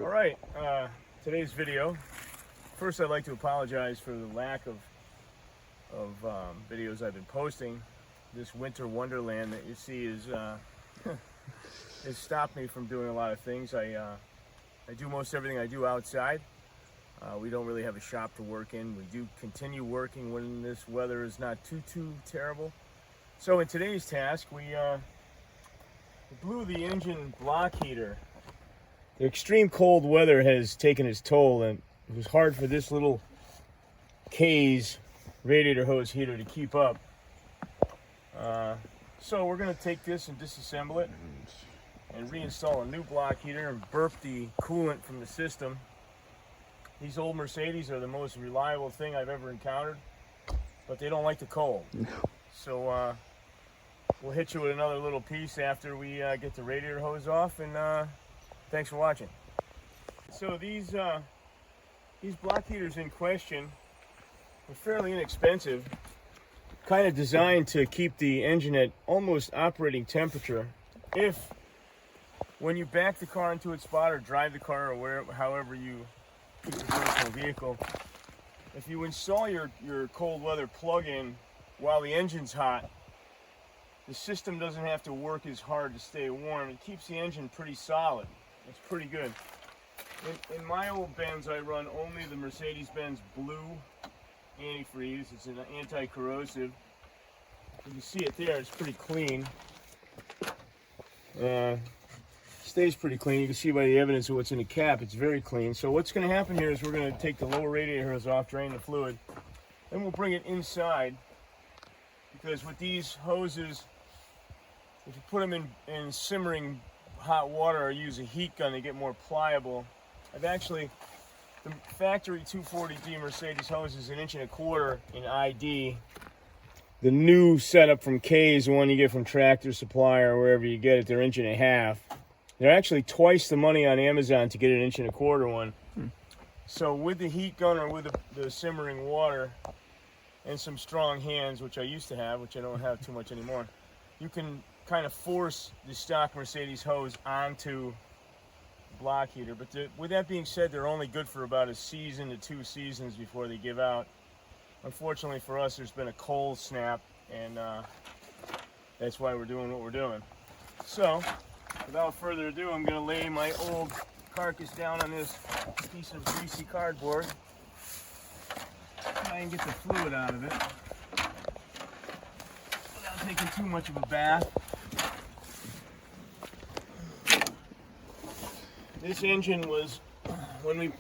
All right, today's video. First, I'd like to apologize for the lack of videos I've been posting. This winter wonderland that you see is has stopped me from doing a lot of things. I do most everything I do outside. We don't really have a shop to work in. We do continue working when this weather is not too terrible. So in today's task, we blew the engine block heater. The extreme cold weather has taken its toll, and it was hard for this little K's radiator hose heater to keep up. So we're going to take this and disassemble it and reinstall a new block heater and burp the coolant from the system. These old Mercedes are the most reliable thing I've ever encountered, but they don't like the cold. So we'll hit you with another little piece after we get the radiator hose off, and thanks for watching. So these block heaters in question are fairly inexpensive, kind of designed to keep the engine at almost operating temperature. If when you back the car into its spot or drive the car or wherever, however you keep your personal vehicle, if you install your cold weather plug-in while the engine's hot, the system doesn't have to work as hard to stay warm. It keeps the engine pretty solid. It's pretty good. In my old Benz, I run only the Mercedes-Benz blue antifreeze. It's an anti-corrosive. You can see it there. It's pretty clean. Stays pretty clean. You can see by the evidence of what's in the cap, it's very clean. So what's going to happen here is we're going to take the lower radiator hose off, drain the fluid, then we'll bring it inside, because with these hoses, if you put them in simmering hot water or use a heat gun, they get more pliable. I've actually, the factory 240D Mercedes hose is 1.25 inches in ID. The new setup from K is the one you get from Tractor Supply or wherever you get it. They're 1.5 inches. They're actually twice the money on Amazon to get an 1.25 inch one. So with the heat gun or with the simmering water and some strong hands, which I used to have, which I don't have too much anymore, you can kind of force the stock Mercedes hose onto the block heater. But with that being said, they're only good for about a season to 2 seasons before they give out. Unfortunately for us, there's been a cold snap, and that's why we're doing what we're doing. So, without further ado, I'm going to lay my old carcass down on this piece of greasy cardboard. Try and get the fluid out of it without taking too much of a bath. This engine was, when we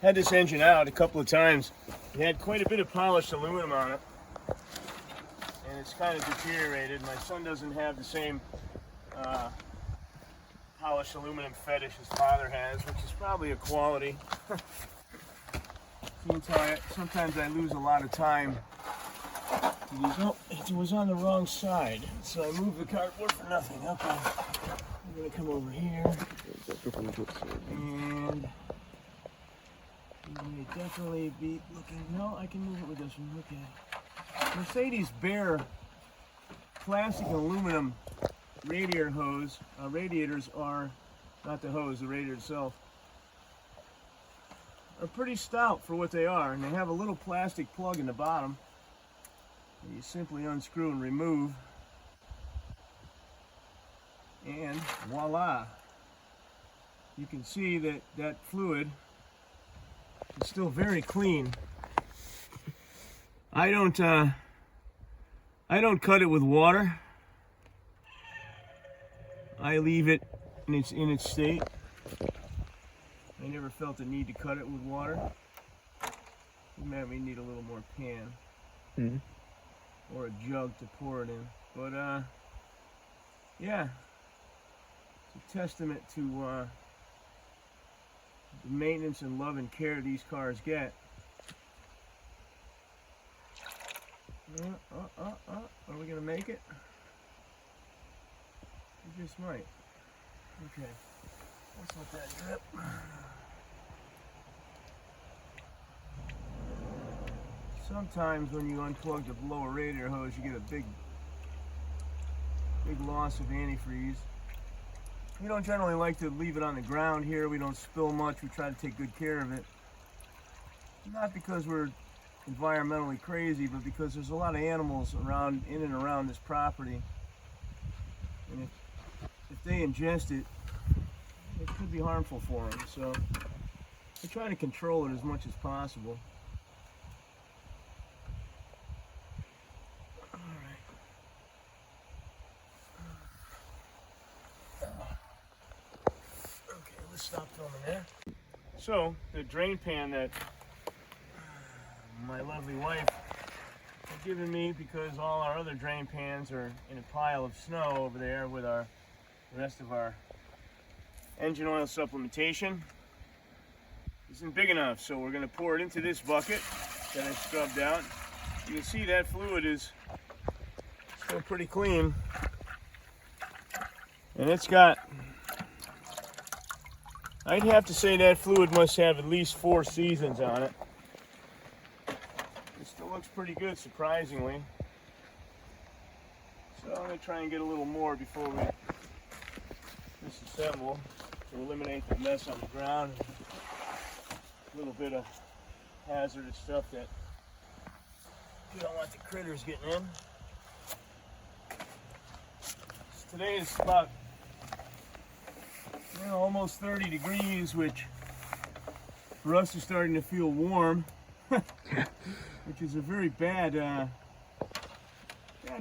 had this engine out a couple of times, it had quite a bit of polished aluminum on it, and it's kind of deteriorated. My son doesn't have the same polished aluminum fetish his father has, which is probably a quality. Sometimes I lose a lot of time. Oh, it was on the wrong side, so I moved the cardboard for nothing. Okay, I'm going to come over here, and you may definitely be looking. No, I can move it with this one. Okay. Mercedes bare plastic and aluminum radiators are, not the hose, the radiator itself, are pretty stout for what they are, and they have a little plastic plug in the bottom that you simply unscrew and remove, and voila, you can see that fluid is still very clean. I don't cut it with water. I leave it in its state. I never felt the need to cut it with water. We may need a little more pan or a jug to pour it in. But yeah, it's a testament to the maintenance and love and care these cars get. Are we gonna make it? We just might. Okay, let's let that drip. Sometimes when you unplug the lower radiator hose, you get a big loss of antifreeze. We don't generally like to leave it on the ground here. We don't spill much. We try to take good care of it. Not because we're environmentally crazy, but because there's a lot of animals around, in and around this property. And if they ingest it, it could be harmful for them. So we try to control it as much as possible. Stop filming there. So the drain pan that my lovely wife has given me, because all our other drain pans are in a pile of snow over there with the rest of our engine oil supplementation, isn't big enough. So we're going to pour it into this bucket that I scrubbed out. You can see that fluid is still pretty clean, and it's got, I'd have to say that fluid must have at least 4 seasons on it. It still looks pretty good, surprisingly. So I'm going to try and get a little more before we disassemble to eliminate the mess on the ground. A little bit of hazardous stuff that you don't want the critters getting in. So today is about almost 30 degrees, which for us is starting to feel warm, which is a very bad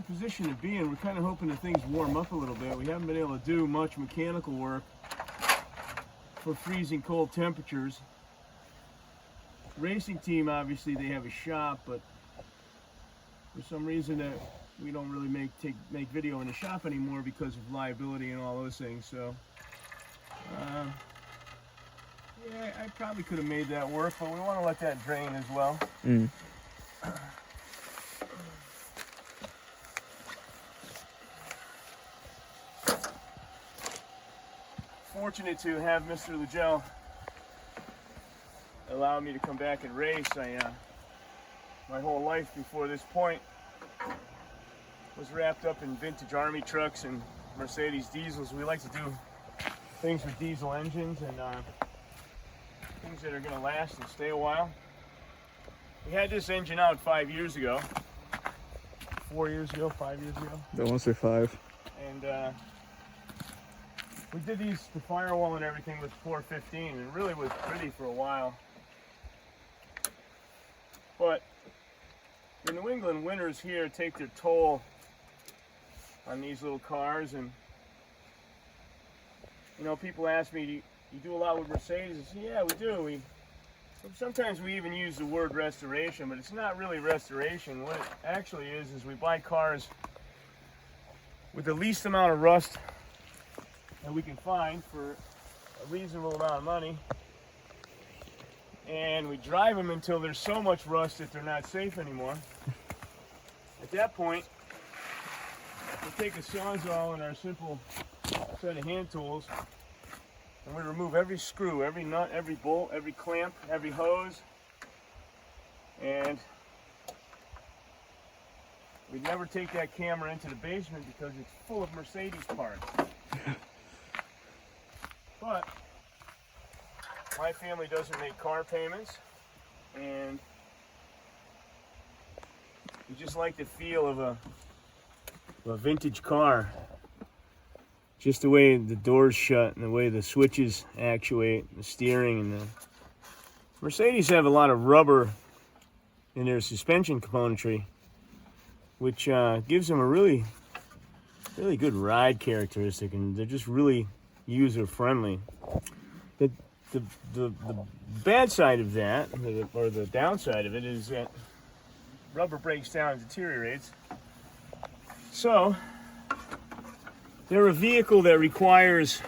position to be in. We're kind of hoping that things warm up a little bit. We haven't been able to do much mechanical work for freezing cold temperatures. Racing team, obviously they have a shop, but for some reason that we don't really make video in the shop anymore because of liability and all those things. So yeah, I probably could have made that work, but we want to let that drain as well. Fortunate to have Mr. Legel allow me to come back and race. My whole life before this point was wrapped up in vintage Army trucks and Mercedes diesels. We like to do things with diesel engines and things that are going to last and stay a while. We had this engine out 5 years ago. 4 years ago, 5 years ago. Don't want to say 5. And we did the firewall and everything with 415, and it really was pretty for a while. But the New England winters here take their toll on these little cars, and you know, people ask me, do you do a lot with Mercedes? I say, yeah, we do. Sometimes we even use the word restoration, but it's not really restoration. What it actually is we buy cars with the least amount of rust that we can find for a reasonable amount of money, and we drive them until there's so much rust that they're not safe anymore. At that point, we take a Sawzall and our simple set of hand tools, and we remove every screw, every nut, every bolt, every clamp, every hose, and we'd never take that camera into the basement because it's full of Mercedes parts. But my family doesn't make car payments, and we just like the feel of a vintage car. Just the way the doors shut and the way the switches actuate, the steering, and the Mercedes have a lot of rubber in their suspension componentry, which gives them a really good ride characteristic, and they're just really user friendly. The bad side of that, or the downside of it, is that rubber breaks down and deteriorates. So they're a vehicle that requires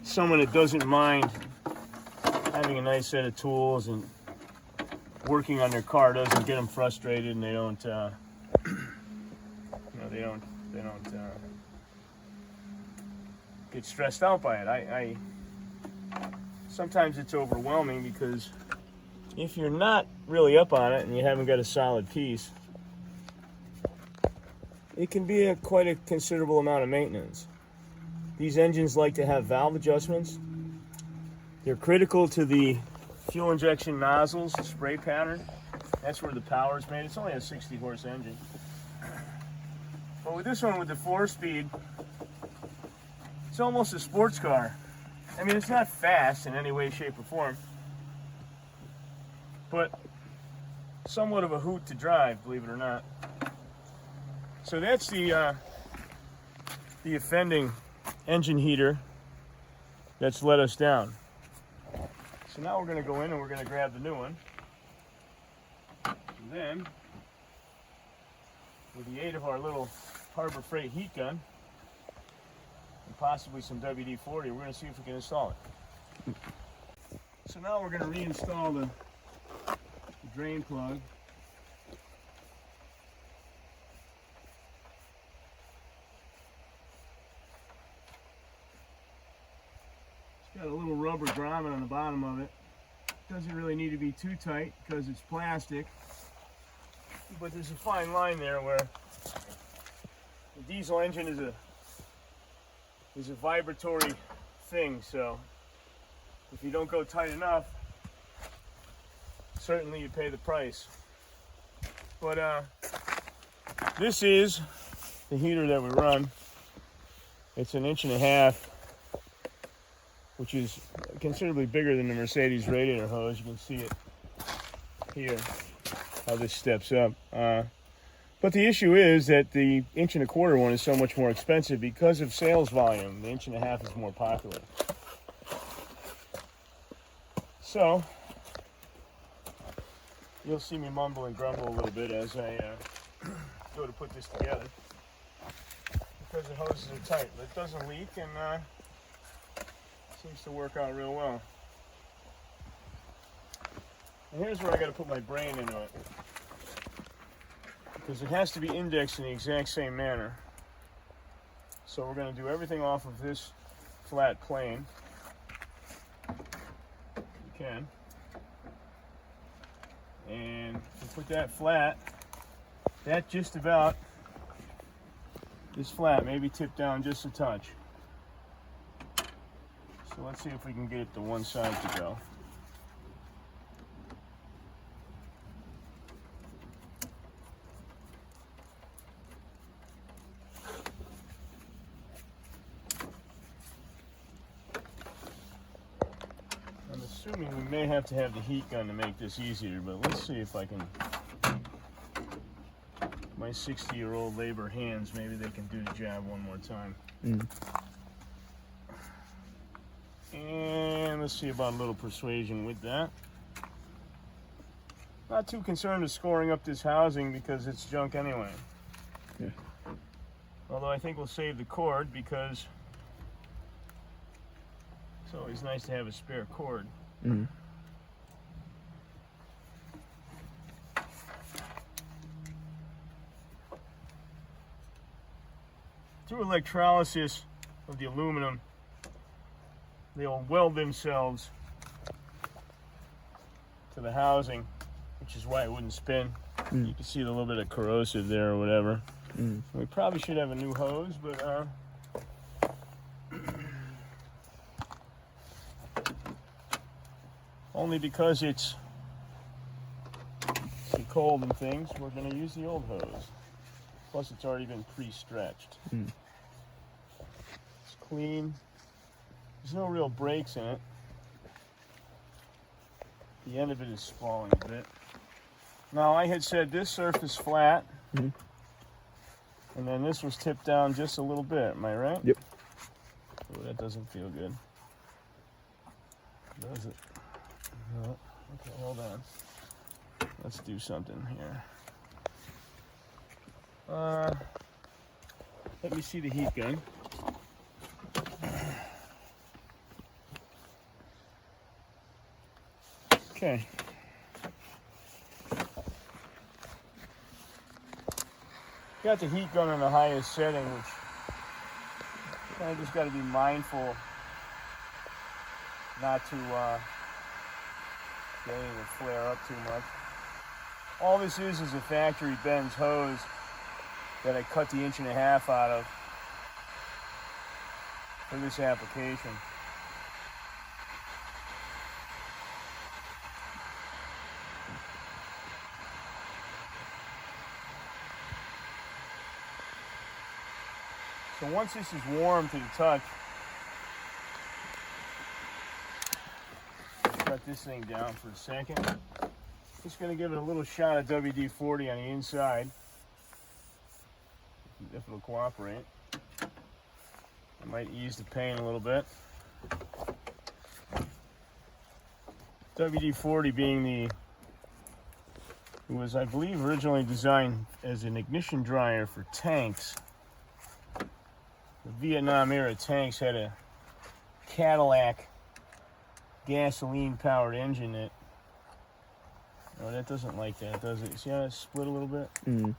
someone that doesn't mind having a nice set of tools, and working on their car doesn't get them frustrated, and they don't get stressed out by it. Sometimes it's overwhelming, because if you're not really up on it and you haven't got a solid piece, it can be quite a considerable amount of maintenance. These engines like to have valve adjustments. They're critical to the fuel injection nozzles, the spray pattern. That's where the power is made. It's only a 60 horse engine. But with this one, with the 4-speed, it's almost a sports car. I mean, it's not fast in any way, shape, or form, but somewhat of a hoot to drive, believe it or not. So that's the offending engine heater that's let us down. So now we're going to go in and we're going to grab the new one. And then, with the aid of our little Harbor Freight heat gun, and possibly some WD-40, we're going to see if we can install it. So now we're going to reinstall the drain plug. It's got a little rubber grommet on the bottom of it. Doesn't really need to be too tight because it's plastic, but there's a fine line there where the diesel engine is a vibratory thing, so if you don't go tight enough, certainly you pay the price. But this is the heater that we run. It's 1.5 inches, which is considerably bigger than the Mercedes radiator hose. You can see it here, how this steps up. But the issue is that the 1.25 inch one is so much more expensive because of sales volume. The 1.5 inch is more popular. So, you'll see me mumble and grumble a little bit as I go to put this together, because the hoses are tight, but it doesn't leak and seems to work out real well. And here's where I got to put my brain into it, because it has to be indexed in the exact same manner. So we're going to do everything off of this flat plane. You can. And we put that flat. That just about is flat, maybe tipped down just a touch. So let's see if we can get it to one side to go. I'm assuming we may have to have the heat gun to make this easier, but let's see if I can. My 60-year-old labor hands, maybe they can do the job one more time. And let's see about a little persuasion with that. Not too concerned with scoring up this housing because it's junk anyway. Yeah. Although I think we'll save the cord because it's always nice to have a spare cord. Through electrolysis of the aluminum, they'll weld themselves to the housing, which is why it wouldn't spin. You can see a little bit of corrosive there or whatever. We probably should have a new hose, but only because it's cold and things, we're going to use the old hose. Plus, it's already been pre-stretched. It's clean. There's no real breaks in it. The end of it is spalling a bit. Now, I had said this surface flat, and then this was tipped down just a little bit. Am I right? Yep. Oh, that doesn't feel good. Does it? No. Okay, hold on. Let's do something here. Let me see the heat gun. Okay. Got the heat gun on the highest setting, which I just got to be mindful not to get it to flare up too much. All this is a factory Benz hose that I cut the 1.5 inch out of for this application. So once this is warm to the touch, shut this thing down for a second. Just going to give it a little shot of WD-40 on the inside, if it'll cooperate. It might ease the pain a little bit. WD-40 being it was, I believe, originally designed as an ignition dryer for tanks. The Vietnam era tanks had a Cadillac gasoline-powered engine that, oh, that doesn't like that, does it? See how it's split a little bit? Mm.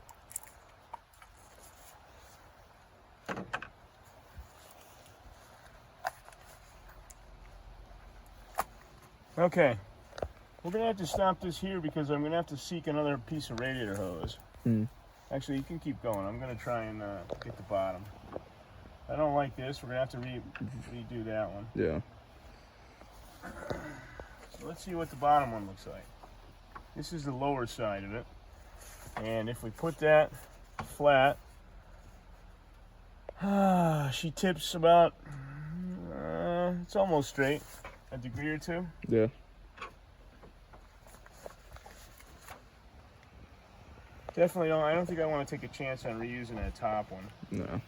Okay, we're gonna have to stop this here because I'm gonna have to seek another piece of radiator hose. Mm. Actually, you can keep going. I'm gonna try and get the bottom. I don't like this. We're gonna have to redo that one. Yeah. So let's see what the bottom one looks like. This is the lower side of it, and if we put that flat, she tips about. It's almost straight. A degree or two. Yeah. Definitely don't. I don't think I want to take a chance on reusing that top one. No.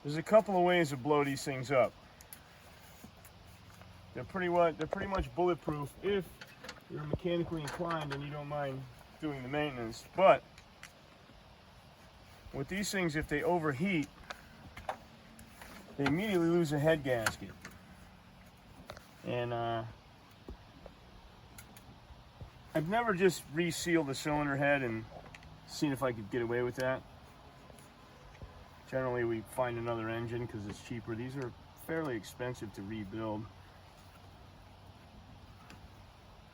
There's a couple of ways to blow these things up. They're pretty much bulletproof if you're mechanically inclined and you don't mind doing the maintenance. But with these things, if they overheat, they immediately lose a head gasket. And I've never just resealed the cylinder head and seen if I could get away with that. Generally, we find another engine because it's cheaper. These are fairly expensive to rebuild.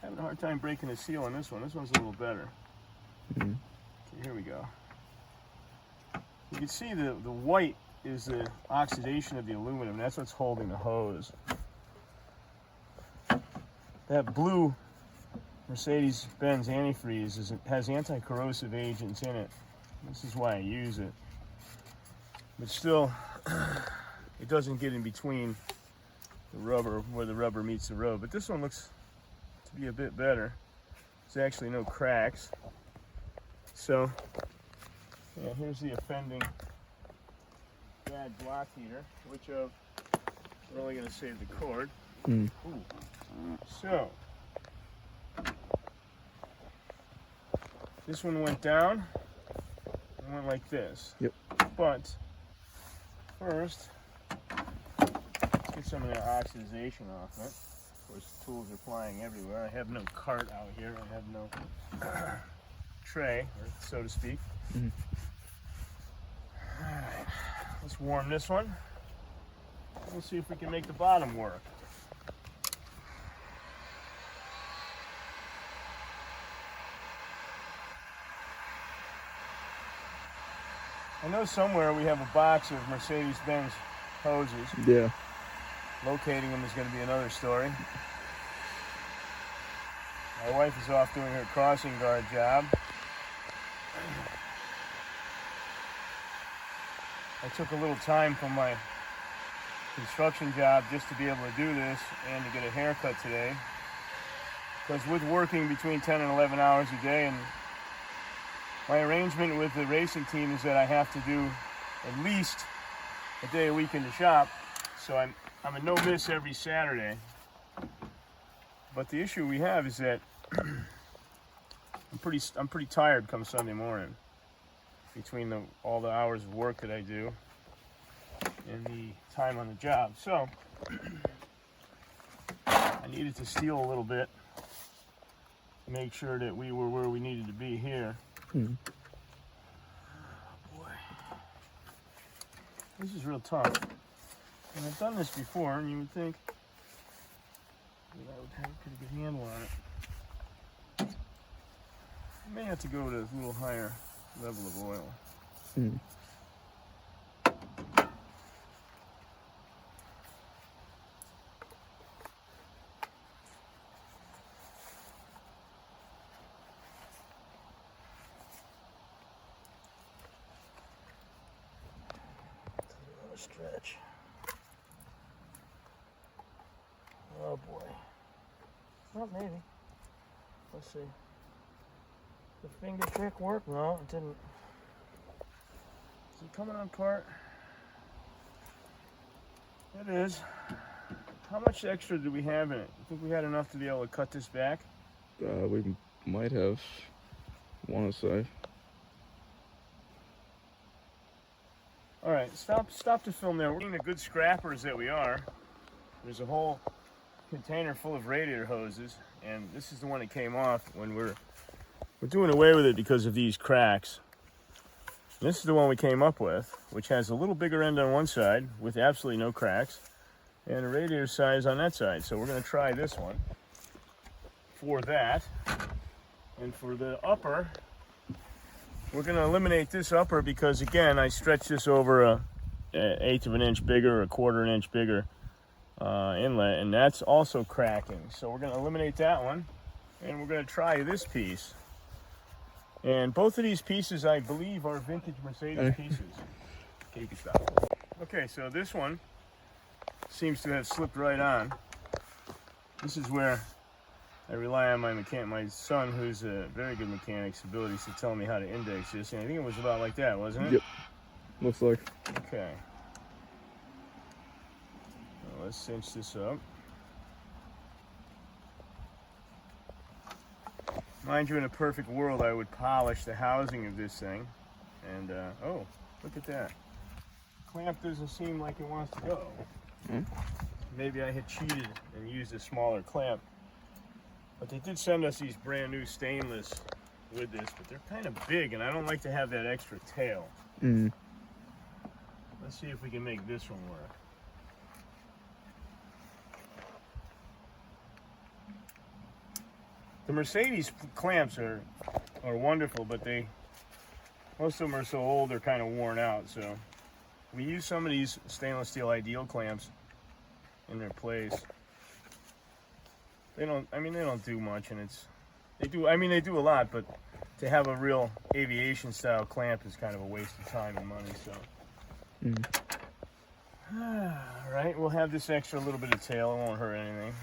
Having a hard time breaking the seal on this one. This one's a little better. Mm-hmm. Okay, here we go. You can see the white is the oxidation of the aluminum. That's what's holding the hose. That blue Mercedes-Benz antifreeze has anti-corrosive agents in it. This is why I use it. But still, it doesn't get in between the rubber, where the rubber meets the road. But this one looks to be a bit better. There's actually no cracks. So, yeah, here's the offending bad block heater, which we're only going to save the cord. Mm. So, this one went down and went like this. Yep. But first, let's get some of the oxidization off it. Of course, the tools are flying everywhere. I have no cart out here. I have no tray, so to speak. Mm. All right, let's warm this one. We'll see if we can make the bottom work. I know somewhere we have a box of Mercedes-Benz hoses. Yeah. Locating them is going to be another story. My wife is off doing her crossing guard job. I took a little time from my construction job just to be able to do this and to get a haircut today. Because with working between 10 and 11 hours a day, and my arrangement with the racing team is that I have to do at least a day a week in the shop. So I'm a no miss every Saturday. But the issue we have is that I'm pretty tired come Sunday morning between all the hours of work that I do and the time on the job. So I needed to steal a little bit to make sure that we were where we needed to be here. Mm. Oh boy, this is real tough. And I've done this before, and you would think that I would have a pretty good handle on it. I may have to go to a little higher level of oil. Mm. stretch. Oh boy. Well, maybe. Let's see. The finger trick work? No, it didn't. Is it coming apart? It is. How much extra do we have in it? You think we had enough to be able to cut this back? We might have, want to say. All right, stop the film there. We're being the good scrappers that we are. There's a whole container full of radiator hoses, and this is the one that came off when we're doing away with it because of these cracks. This is the one we came up with, which has a little bigger end on one side with absolutely no cracks, and a radiator size on that side. So we're going to try this one for that. And for the upper, we're going to eliminate this upper because, again, I stretched this over an 1/8 of an inch bigger, a 1/4 an inch bigger inlet, and that's also cracking. So we're going to eliminate that one, and we're going to try this piece. And both of these pieces, I believe, are vintage Mercedes pieces. Okay, you can stop. Okay, so this one seems to have slipped right on. This is where I rely on my son, who's a very good mechanic's abilities to tell me how to index this. And I think it was about like that, wasn't it? Yep. Looks like. Okay. Well, let's cinch this up. Mind you, in a perfect world, I would polish the housing of this thing. And, oh, look at that. Clamp doesn't seem like it wants to go. Maybe I had cheated and used a smaller clamp. But they did send us these brand new stainless with this, but they're kind of big, and I don't like to have that extra tail. Let's see if we can make this one work. The Mercedes clamps are wonderful, but most of them are so old they're kind of worn out. So we use some of these stainless steel Ideal clamps in their place. They don't do much, and they do a lot, but to have a real aviation style clamp is kind of a waste of time and money. So all right, we'll have this extra little bit of tail. It won't hurt anything.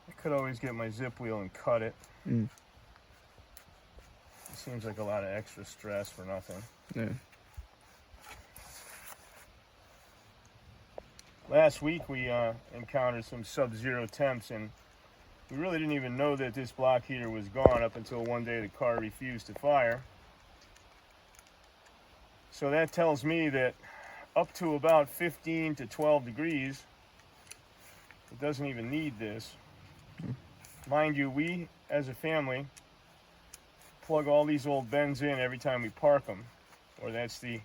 I could always get my zip wheel and cut it. It seems like a lot of extra stress for nothing. Yeah. Last week we encountered some sub-zero temps, and we really didn't even know that this block heater was gone up until one day the car refused to fire. So that tells me that up to about 15 to 12 degrees, it doesn't even need this. Mind you, we as a family plug all these old Benz in every time we park them, or that's the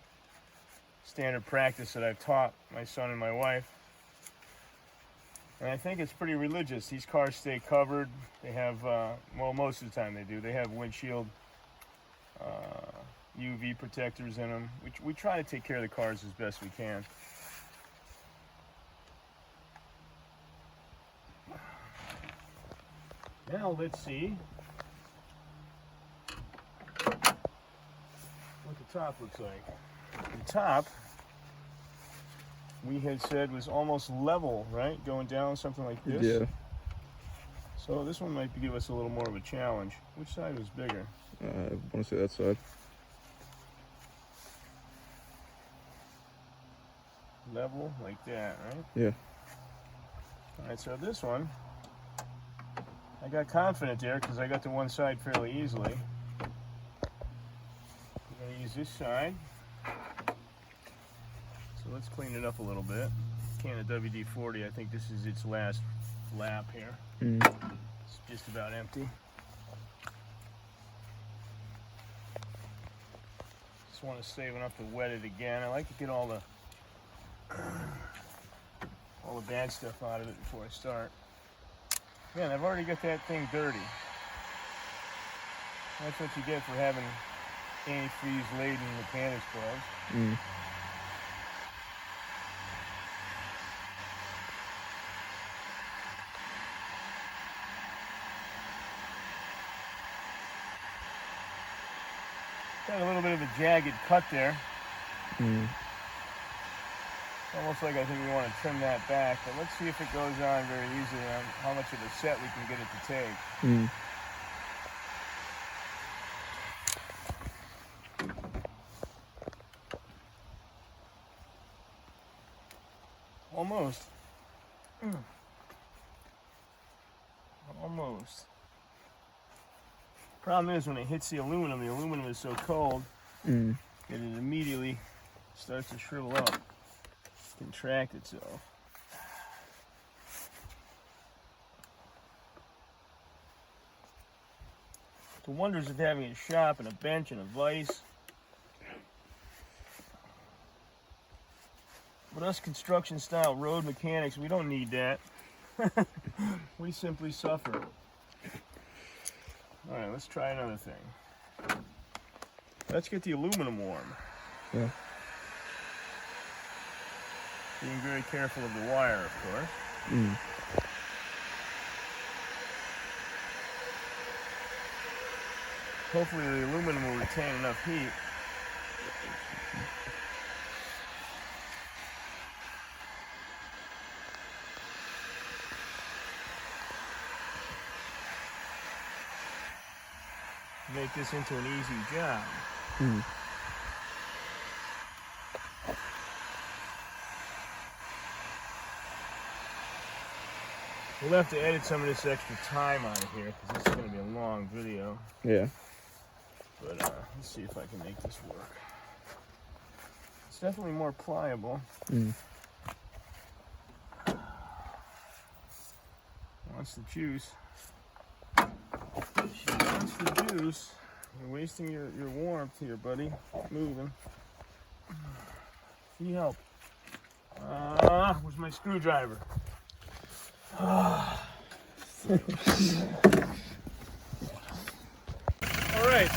standard practice that I've taught my son and my wife. And I think it's pretty religious. These cars stay covered. They have, well, most of the time they do. They have windshield UV protectors in them. We try to take care of the cars as best we can. Now let's see what the top looks like. The top, we had said, was almost level, right? Going down, something like this. Yeah. So this one might give us a little more of a challenge. Which side was bigger? I want to say that side. Level, like that, right? Yeah. All right, so this one, I got confident there because I got to one side fairly easily. I'm going to use this side. So let's clean it up a little bit. Can of WD-40, I think this is its last lap here. It's just about empty. Just want to save enough to wet it again. I like to get all the bad stuff out of it before I start. Man, I've already got that thing dirty. That's what you get for having antifreeze laden mechanics gloves. got a little bit of a jagged cut there. Mm. Almost like I think we want to trim that back, but let's see if it goes on very easily on how much of a set we can get it to take. Mm. Almost. Almost. Problem is when it hits the aluminum is so cold Mm. that it immediately starts to shrivel up, contract itself. The wonders of having a shop and a bench and a vise. But us construction style road mechanics, we don't need that. We simply suffer. Alright, let's try another thing. Let's get the aluminum warm. Yeah. Being very careful of the wire, of course. Mm. Hopefully the aluminum will retain enough heat. Make this into an easy job. Mm. We'll have to edit some of this extra time out of here because this is going to be a long video. Yeah. But let's see if I can make this work. It's definitely more pliable. Mm. Wants the juice. She wants the juice. You're wasting your warmth here, buddy. Moving. Need help. Where's my screwdriver? Alright,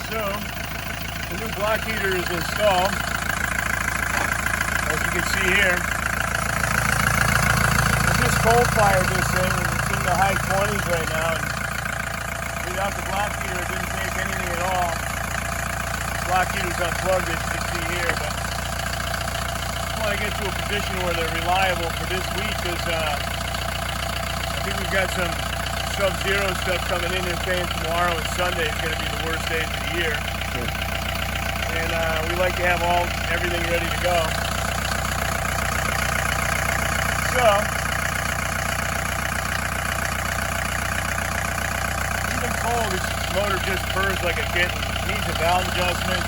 so the new block heater is installed. As you can see here. I just cold fired this thing, and it's in the high 20s right now. And without the block heater, it didn't take anything at all. The block heater's unplugged, as you can see here, but I want to get to a position where they're reliable for this week, because I think we've got some sub-zero stuff coming in and saying tomorrow and Sunday is going to be the worst days of the year. And we like to have everything ready to go. So, even cold, this motor just purrs like a kitten. Needs a valve adjustment.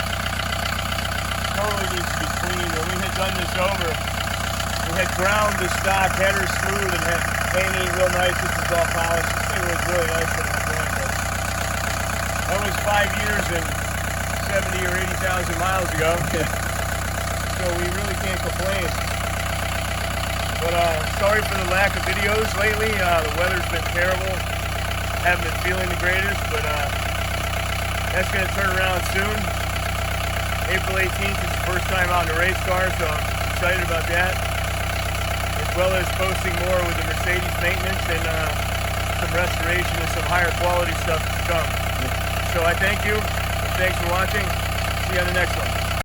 Totally needs to be cleaned. When we had done this over, we had ground the stock header smooth and had painting real nice. This was all polished. This thing was really nice when it was doing this. That was 5 years and 70 or 80,000 miles ago. So we really can't complain. But sorry for the lack of videos lately. The weather's been terrible. Haven't been feeling the greatest, but that's going to turn around soon. April 18th is the first time out in a race car, so I'm excited about that. As well as posting more with the Mercedes maintenance and some restoration and some higher quality stuff to come. So I thank you. Thanks for watching. See you on the next one.